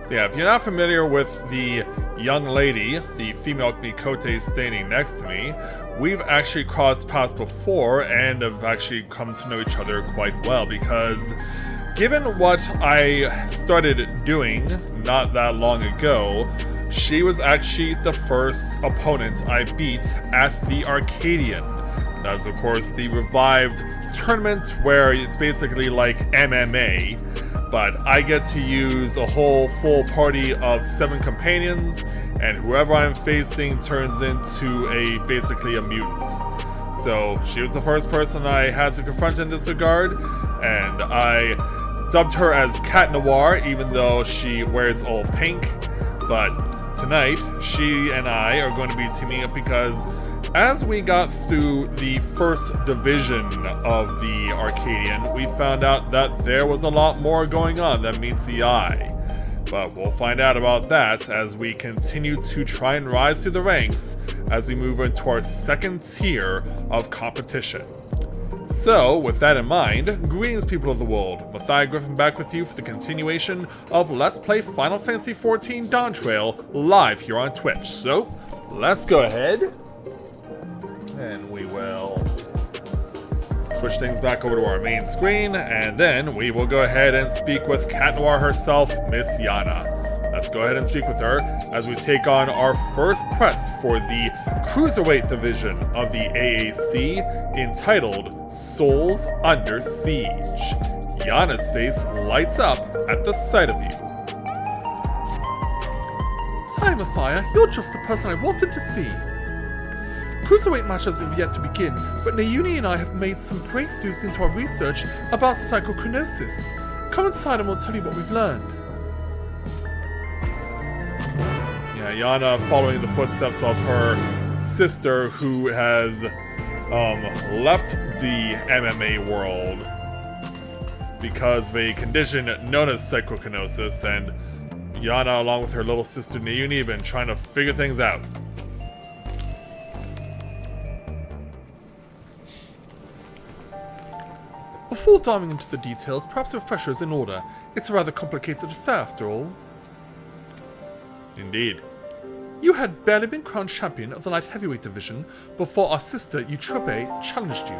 So yeah, if you're not familiar with the young lady, the female Mikote standing next to me, we've actually crossed paths before and have actually come to know each other quite well, because given what I started doing not that long ago, she was actually the first opponent I beat at the Arcadian. That is, of course, the revived tournament where it's basically like MMA, but I get to use a whole full party of 7 companions, and whoever I'm facing turns into basically a mutant. So she was the first person I had to confront in this regard, and I dubbed her as Cat Noir, even though she wears all pink. But tonight, she and I are going to be teaming up because as we got through the first division of the Arcadian, we found out that there was a lot more going on than meets the eye. But we'll find out about that as we continue to try and rise through the ranks as we move into our second tier of competition. So, with that in mind, greetings people of the world, Matthias Griffin back with you for the continuation of Let's Play Final Fantasy XIV Dawntrail live here on Twitch. So, let's go ahead, and we will switch things back over to our main screen, and then we will go ahead and speak with Cat Noir herself, Miss Yana. Let's go ahead and speak with her as we take on our first quest for the Cruiserweight division of the AAC, entitled Souls Under Siege. Yana's face lights up at the sight of you. Hi Matthias, you're just the person I wanted to see. Cruiserweight matches have yet to begin, but Nayuni and I have made some breakthroughs into our research about psychochronosis. Come inside and we'll tell you what we've learned. Yeah, Yana following the footsteps of her sister who has left the MMA world because of a condition known as psychochronosis, and Yana, along with her little sister Nayuni, have been trying to figure things out. Before diving into the details, perhaps a refresher is in order. It's a rather complicated affair after all. Indeed. You had barely been crowned champion of the light heavyweight division before our sister Eutrope challenged you.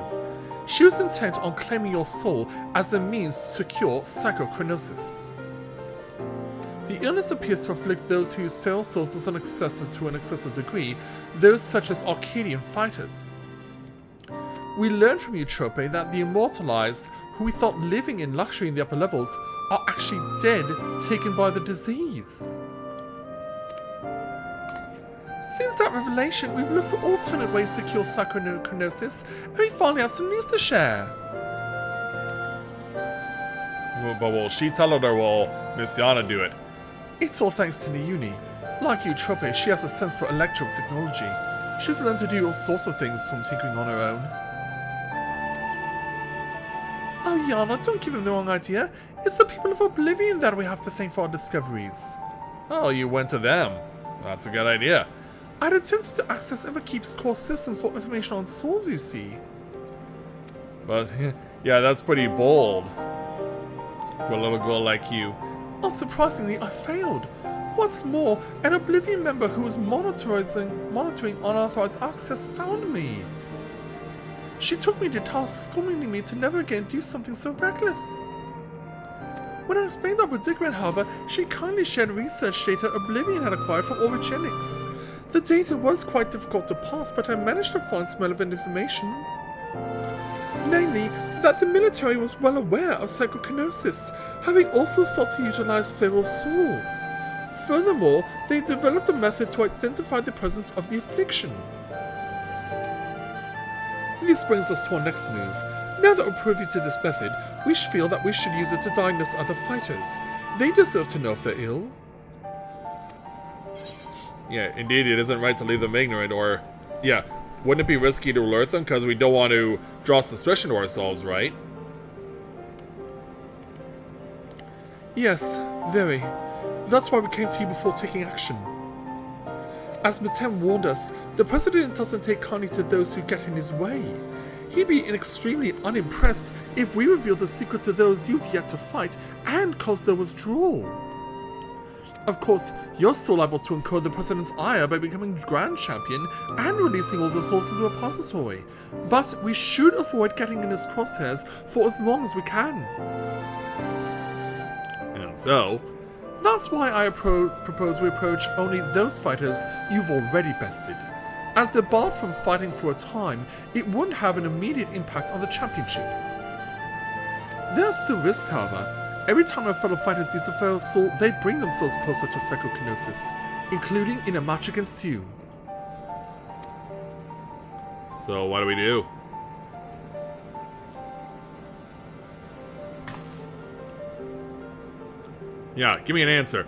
She was intent on claiming your soul as a means to cure psychochronosis. The illness appears to afflict those who use feral souls to an excessive degree, those such as Arcadian fighters. We learned from Eutrope that the immortalized, who we thought living in luxury in the upper levels, are actually dead, taken by the disease. Since that revelation, we've looked for alternate ways to cure psychochronosis, and we finally have some news to share. But will she tell it, or will Miss Yana do it? It's all thanks to Nayuni. Like Eutrope, she has a sense for electro technology. She's learned to do all sorts of things from tinkering on her own. Oh, Yana, don't give him the wrong idea. It's the people of Oblivion that we have to thank for our discoveries. Oh, you went to them. That's a good idea. I'd attempted to access Everkeep's core systems for information on souls, you see. But, yeah, that's pretty bold for a little girl like you. Unsurprisingly, I failed. What's more, an Oblivion member who was monitoring unauthorized access found me. She took me to task, scorning me to never again do something so reckless. When I explained our predicament, however, she kindly shared research data Oblivion had acquired from Origenics. The data was quite difficult to parse, but I managed to find some relevant information. Namely, that the military was well aware of psychochronosis, having also sought to utilize feral souls. Furthermore, they developed a method to identify the presence of the affliction. This brings us to our next move. Now that we're privy to this method, we feel that we should use it to diagnose other fighters. They deserve to know if they're ill. Yeah, indeed, it isn't right to leave them ignorant, or... Yeah, wouldn't it be risky to alert them because we don't want to draw suspicion to ourselves, right? Yes, very. That's why we came to you before taking action. As Matem warned us, the President doesn't take kindly to those who get in his way. He'd be extremely unimpressed if we reveal the secret to those you've yet to fight and cause their withdrawal. Of course, you're still able to incur the President's ire by becoming Grand Champion and releasing all the souls in the repository, but we should avoid getting in his crosshairs for as long as we can. And so, that's why I propose we approach only those fighters you've already bested. As they're barred from fighting for a time, it wouldn't have an immediate impact on the championship. There are still risks, however. Every time our fellow fighters use a feral soul, they bring themselves closer to psychokinesis, including in a match against you. So what do we do? Yeah, give me an answer.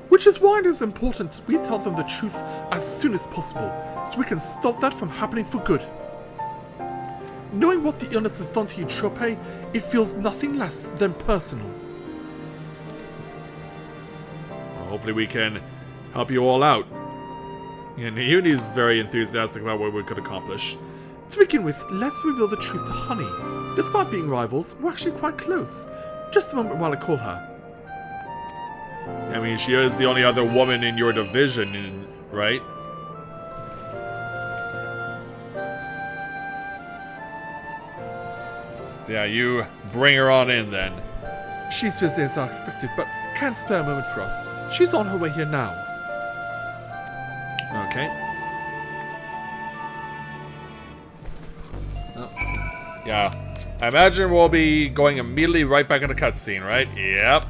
Which is why it is important we tell them the truth as soon as possible, so we can stop that from happening for good. Knowing what the illness has done to you, Trope, it feels nothing less than personal. Well, hopefully we can help you all out. And Uni's very enthusiastic about what we could accomplish. To begin with, let's reveal the truth to Honey. Despite being rivals, we're actually quite close. Just a moment while I call her. I mean, she is the only other woman in your division, right? So yeah, you bring her on in then. She's busy as I expected, but can't spare a moment for us. She's on her way here now. Okay. Oh. Yeah. I imagine we'll be going immediately right back in the cutscene, right? Yep.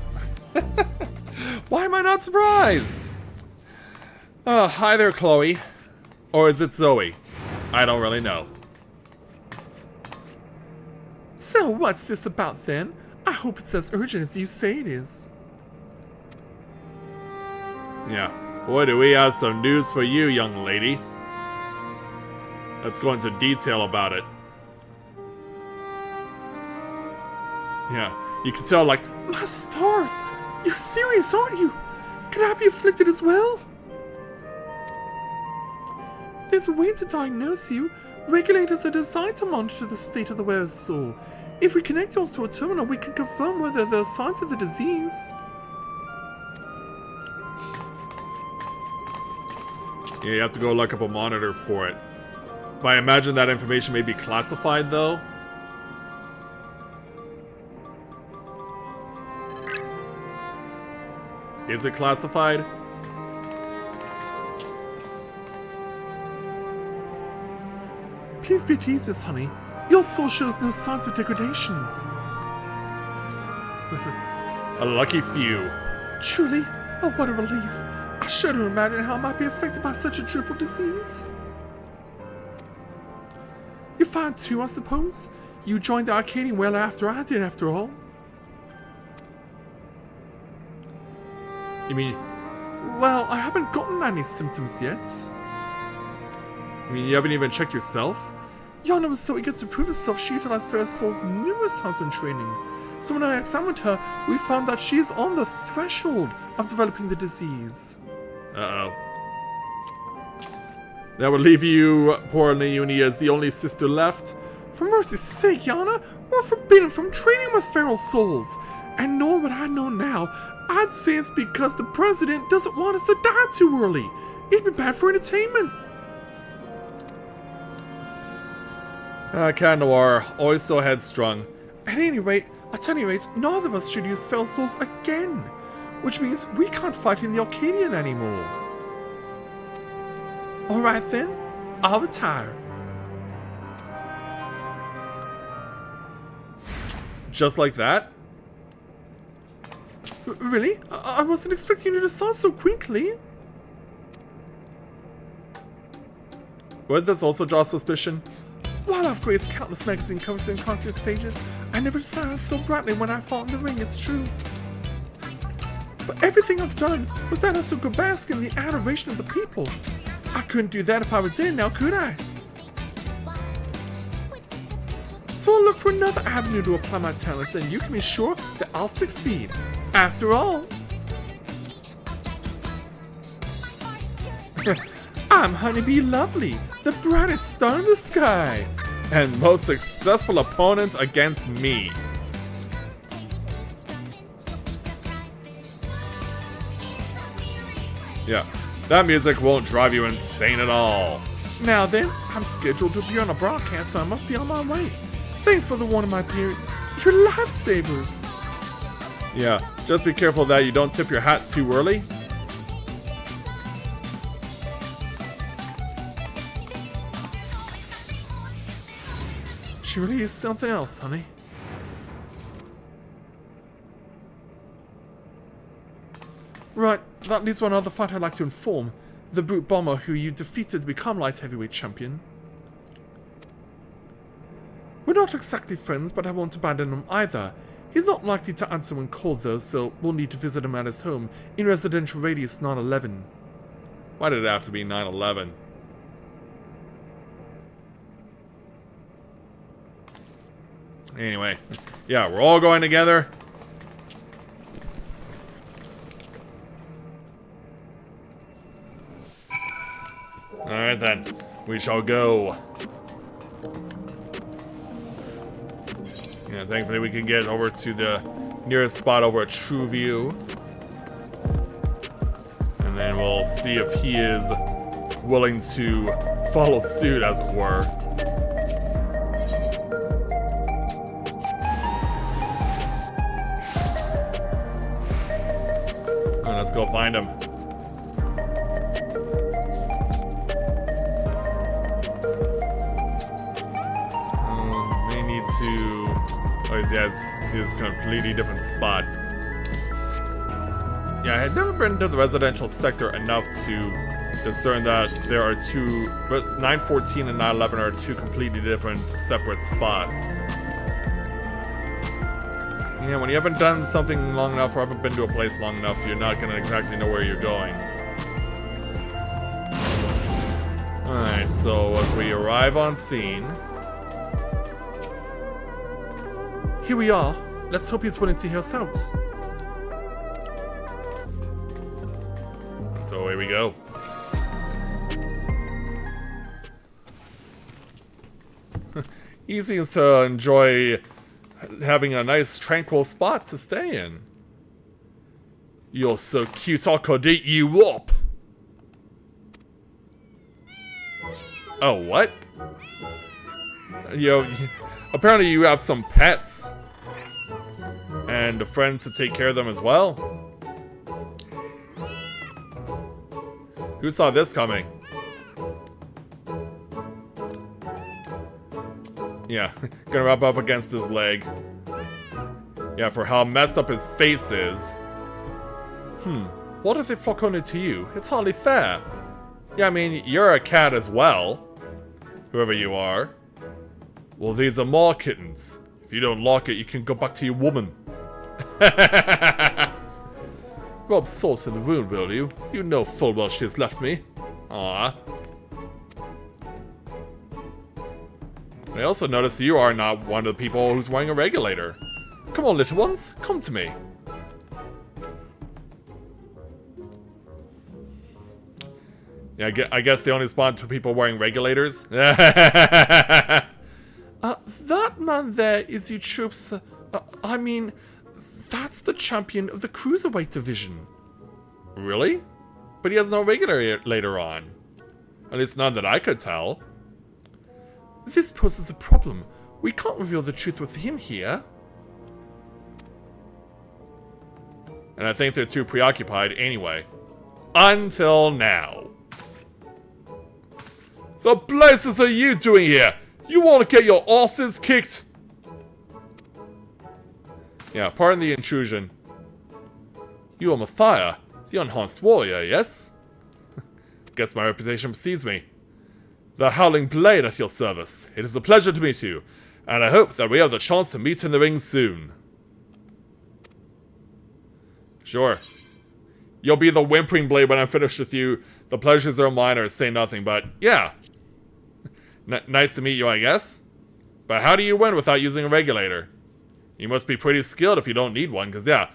Why am I not surprised? Hi there, Chloe. Or is it Zoe? I don't really know. So, what's this about then? I hope it's as urgent as you say it is. Yeah. Boy, do we have some news for you, young lady. Let's go into detail about it. Yeah, you can tell, like, my stars! You're serious, aren't you? Can I be afflicted as well? There's a way to diagnose you. Regulators are designed to monitor the state of the wearer's soul. If we connect yours to a terminal, we can confirm whether there are signs of the disease. Yeah, you have to go look up a monitor for it. But I imagine that information may be classified, though. Is it classified? Please be at ease, Miss Honey. Your soul shows no signs of degradation. A lucky few. Truly? Oh, what a relief. I shudder to imagine how I might be affected by such a dreadful disease. You're fine too, I suppose? You joined the Arcadian well after I did, after all. You mean... Well, I haven't gotten any symptoms yet. You mean you haven't even checked yourself? Yana was so eager to prove herself, she utilized Fair Soul's numerous times when training. So when I examined her, we found that she is on the threshold of developing the disease. Uh-oh. That would leave you, poor Leonie, as the only sister left. For mercy's sake, Yana, we're forbidden from training with feral souls. And knowing what I know now, I'd say it's because the president doesn't want us to die too early. It'd be bad for entertainment. Cat Noir, always so headstrong. At any rate, neither of us should use feral souls again. Which means we can't fight in the Arcadian anymore. Alright then, I'll retire. Just like that? Really? I wasn't expecting you to decide so quickly. Would this also draw suspicion? While I've graced countless magazine covers and contest stages, I never shine so brightly when I fought in the ring, it's true. But everything I've done was that I so could bask in the adoration of the people. I couldn't do that if I were dead now, could I? So I'll look for another avenue to apply my talents, and you can be sure that I'll succeed. After all, I'm Honeybee Lovely, the brightest star in the sky, and most successful opponent against me. Yeah, that music won't drive you insane at all. Now then, I'm scheduled to be on a broadcast, so I must be on my way. Thanks for the warning, my peers. You're lifesavers. Yeah, just be careful that you don't tip your hat too early. She really is something else, honey. Right, that leaves one other fight I'd like to inform. The brute bomber who you defeated to become light heavyweight champion. We're not exactly friends, but I won't abandon him either. He's not likely to answer when called though, so we'll need to visit him at his home in residential radius 911. Why did it have to be 911? Anyway, yeah, we're all going together. Alright then, we shall go. Yeah, thankfully we can get over to the nearest spot over at True View. And then we'll see if he is willing to follow suit, as it were. Alright, let's go find him. He has his completely different spot. Yeah, I had never been to the residential sector enough to discern that there are two, but 914 and 911 are two completely different, separate spots. Yeah, when you haven't done something long enough or haven't been to a place long enough, you're not gonna exactly know where you're going. Alright, so as we arrive on scene... Here we are. Let's hope he's willing to hear us out. So away we go. He seems to enjoy having a nice tranquil spot to stay in. You're so cute I could eat you up. Oh, what? Yo, apparently you have some pets. And a friend to take care of them as well. Who saw this coming? Yeah, gonna rub up against his leg. Yeah, for how messed up his face is. What if they flock only to you? It's hardly fair. Yeah, I mean, you're a cat as well. Whoever you are. Well, these are more kittens. If you don't like it, you can go back to your woman. Rub salt in the wound, will you? You know full well she has left me. Ah. I also noticed you are not one of the people who's wearing a regulator. Come on, little ones, come to me. Yeah, I guess they only spawn to people wearing regulators. That man there is Uchoop's... I mean, that's the champion of the Cruiserweight division. Really? But he has no regulator on. At least none that I could tell. This poses a problem. We can't reveal the truth with him here. And I think they're too preoccupied anyway. Until now. The blazes are you doing here? You want to get your asses kicked? Yeah, pardon the intrusion. You are Mathia, the unharnessed warrior, yes? Guess my reputation precedes me. The Howling Blade at your service. It is a pleasure to meet you, and I hope that we have the chance to meet in the ring soon. Sure. You'll be the whimpering blade when I'm finished with you. The pleasures are mine, or say nothing, but yeah. Nice to meet you, I guess. But how do you win without using a regulator? You must be pretty skilled if you don't need one, because yeah.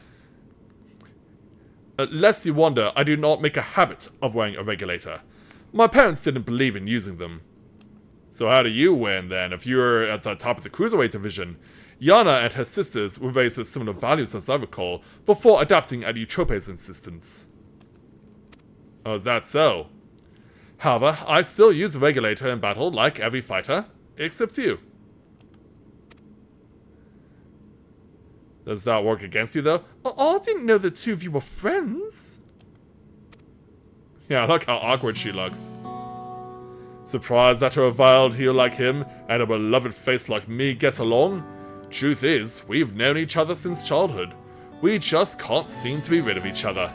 Lest you wonder, I do not make a habit of wearing a regulator. My parents didn't believe in using them. So how do you win, then, if you're at the top of the Cruiserweight division? Yana and her sisters were raised with similar values as I recall, before adapting at Eutrope's insistence. Oh, is that so? However, I still use the regulator in battle like every fighter, except you. Does that work against you, though? I didn't know the two of you were friends. Yeah, look how awkward she looks. Surprised that a reviled heel like him and a beloved face like me get along? Truth is, we've known each other since childhood. We just can't seem to be rid of each other.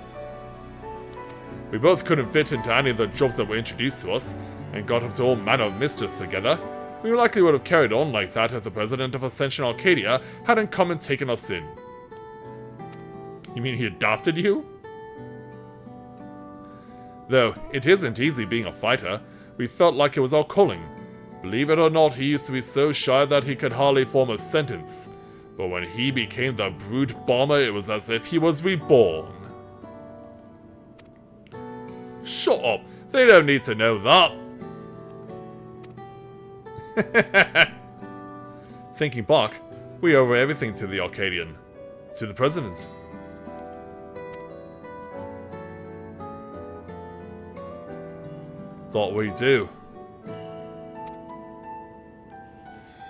We both couldn't fit into any of the jobs that were introduced to us, and got up to all manner of mischief together. We likely would have carried on like that if the president of Ascension Arcadia hadn't come and taken us in. You mean he adopted you? Though, it isn't easy being a fighter. We felt like it was our calling. Believe it or not, he used to be so shy that he could hardly form a sentence. But when he became the brute bomber, it was as if he was reborn. Shut up! They don't need to know that! Thinking back, we owe everything to the Arcadian. To the president. Thought we do.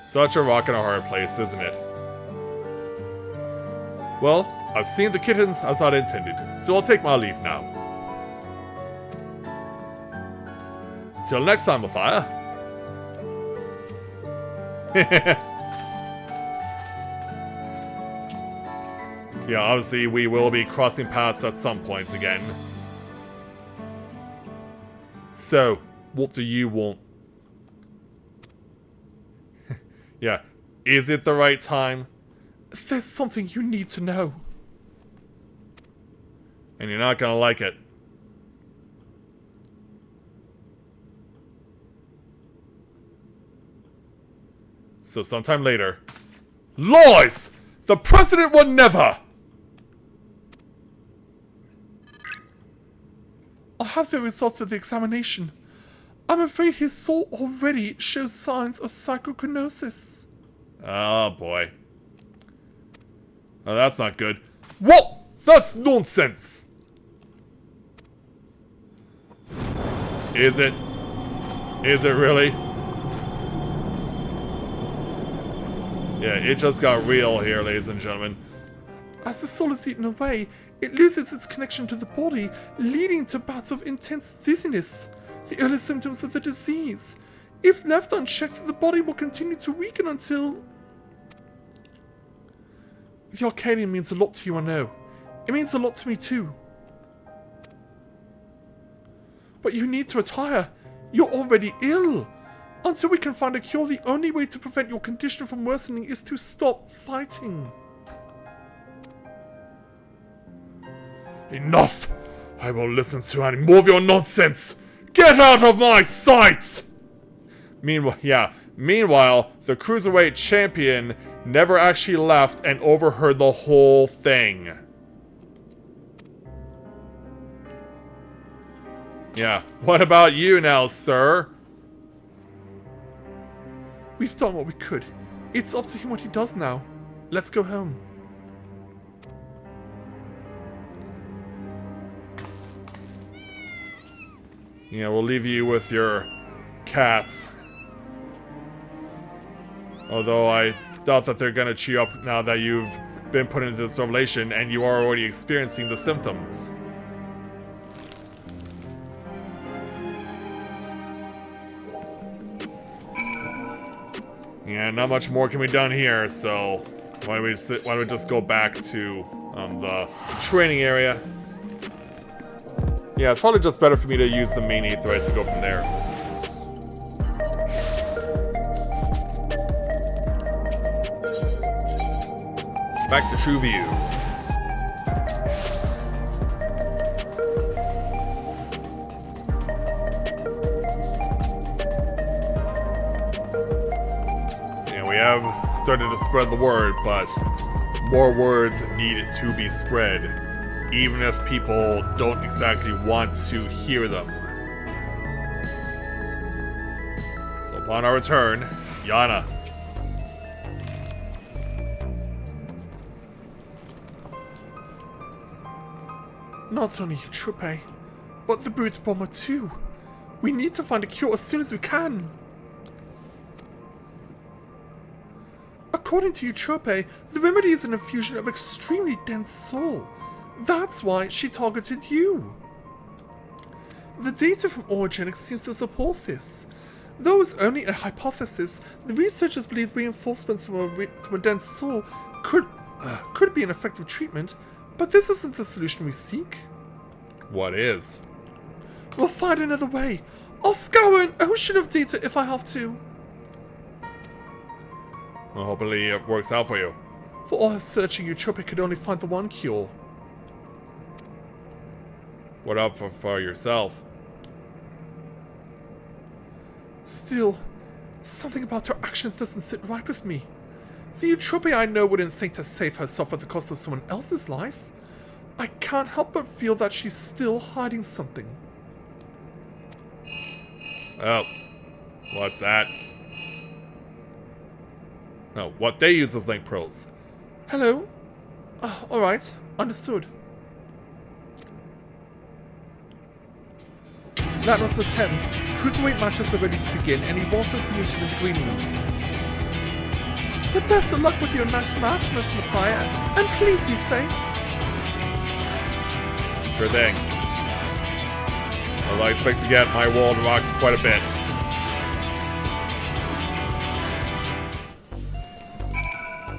Such a rock and a hard place, isn't it? Well, I've seen the kittens as I'd intended, so I'll take my leave now. Till next time, Mathia. Yeah, obviously we will be crossing paths at some point again. So, what do you want? Yeah, is it the right time? There's something you need to know. And you're not gonna like it. So sometime later. Lies! The president would never! I have the results of the examination. I'm afraid his soul already shows signs of psychokinesis. Oh boy. Oh, that's not good. What? That's nonsense! Is it? Is it really? Yeah, it just got real here, ladies and gentlemen. As the soul is eaten away, it loses its connection to the body, leading to bouts of intense dizziness, the early symptoms of the disease. If left unchecked, the body will continue to weaken until... The Arcadian means a lot to you, I know. It means a lot to me too. But you need to retire. You're already ill. Until we can find a cure, the only way to prevent your condition from worsening is to stop fighting. Enough! I won't listen to any more of your nonsense! Get out of my sight! Meanwhile, the Cruiserweight champion never actually left and overheard the whole thing. Yeah, what about you now, sir? We've done what we could. It's up to him what he does now. Let's go home. Yeah, we'll leave you with your cats. Although I doubt that they're gonna cheer up now that you've been put into this revelation and you are already experiencing the symptoms. Yeah, not much more can be done here, so why don't we just go back to the training area? Yeah, it's probably just better for me to use the main aetheryte to go from there. Back to True View. Yeah, we have started to spread the word, but more words need to be spread. Even if people don't exactly want to hear them. So upon our return, Yana. Not only you, Trupe, But the brute bomber too. We need to find a cure as soon as we can. According to Eutrope, the remedy is an infusion of extremely dense soul. That's why she targeted you. The data from Origenics seems to support this. Though it's only a hypothesis, the researchers believe reinforcements from a dense soul could be an effective treatment, but this isn't the solution we seek. What is? We'll find another way. I'll scour an ocean of data if I have to. Well, hopefully it works out for you. For all her searching, Eutrope could only find the one cure. What up for yourself? Still, something about her actions doesn't sit right with me. The Eutrope I know wouldn't think to save herself at the cost of someone else's life. I can't help but feel that she's still hiding something. Oh, what's that? No, what they use as link pros. Hello? Alright, understood. That was number 10. Cruiserweight matches are ready to begin, and he wants us to meet him in the green room. The best of luck with your next match, Mr. Mathia, and please be safe. Sure thing. Although I expect to get my world rocked quite a bit.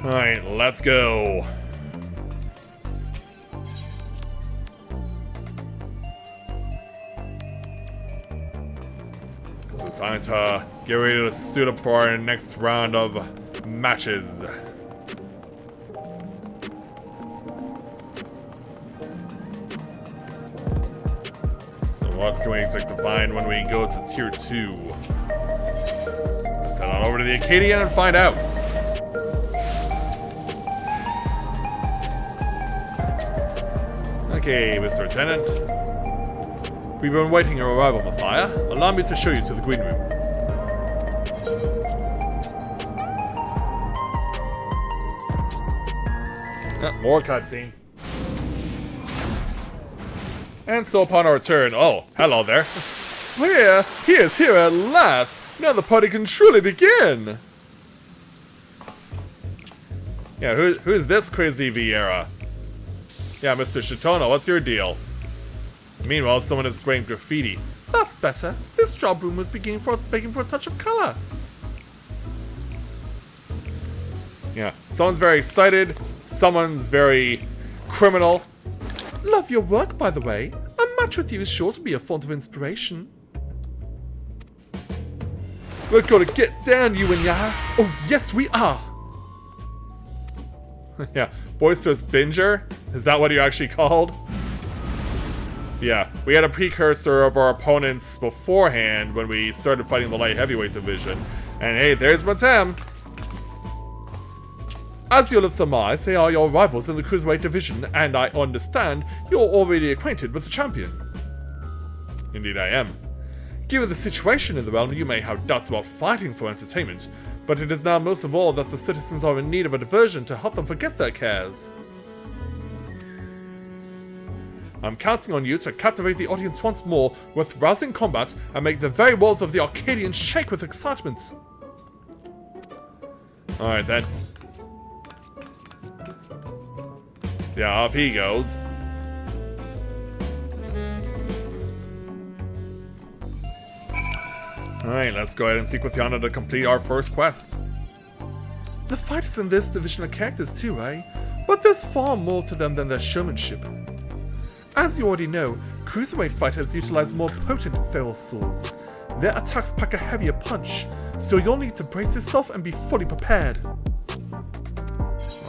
Alright, let's go. So it's time to get ready to suit up for our next round of matches. What can we expect to find when we go to Tier 2? Let's head on over to the Acadian and find out. Okay, Mr. Lieutenant. We've been waiting your arrival, Mathia. Allow me to show you to the green room. More cutscene. And so upon our return, oh, hello there. He is here at last. Now the party can truly begin. Yeah, who is this crazy Vieira? Yeah, Mr. Shitono, what's your deal? Meanwhile, someone is spraying graffiti. That's better. This job room was begging for a touch of color. Yeah, someone's very excited. Someone's very criminal. Love your work, by the way. A match with you is sure to be a font of inspiration. We're gonna get down, you and ya. Oh, yes, we are. Yeah, boisterous binger? Is that what you're actually called? Yeah, we had a precursor of our opponents beforehand when we started fighting the light heavyweight division. And hey, there's Matem. As you'll have surmised, they are your rivals in the Cruiserweight division, and I understand you're already acquainted with the champion. Indeed I am. Given the situation in the realm, you may have doubts about fighting for entertainment, but it is now most of all that the citizens are in need of a diversion to help them forget their cares. I'm counting on you to captivate the audience once more with rousing combat and make the very walls of the Arcadian shake with excitement. Alright then. So yeah, off he goes. Alright, let's go ahead and speak with Yana to complete our first quest. The fighters in this division are characters too, eh? But there's far more to them than their showmanship. As you already know, Cruiserweight fighters utilize more potent feral swords. Their attacks pack a heavier punch, so you'll need to brace yourself and be fully prepared.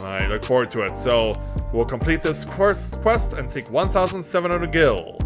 I look forward to it, so we'll complete this first quest and take 1,700 gil.